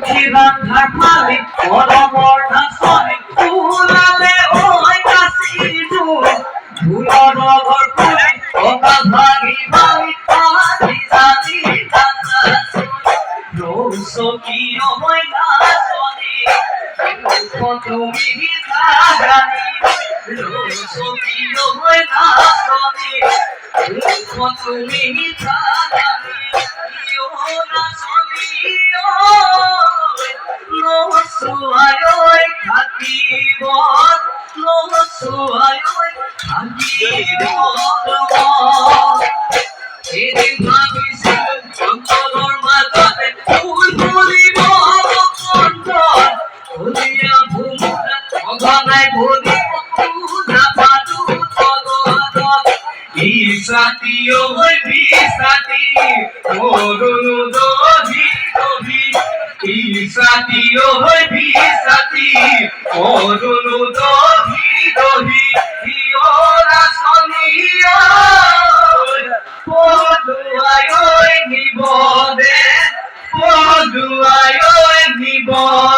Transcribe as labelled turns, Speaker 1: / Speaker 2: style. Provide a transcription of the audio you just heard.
Speaker 1: রান্ধার মালিক পরমর ধাসনে তুলালে ওই কাশি জুল ধুলার ঘর করে ওকা ভাগি ভাগি ভাগি জানি রোস কি ওই নাচনে তুমি জানি রোস কি ওই নাচনে তুমি জানি ও নাচনি Losuayoy kakibon, losuayoy kakibon. Edin bhabisil antoror majate phul phulib kondon. Bhuliya bhumura oganai bhulib puna padu tododon. Isati oy bisati morunu dohi dohi. Isati oy bisati morunu dohi dohi. Iora soniya poduayoy nibode poduayoy nibode.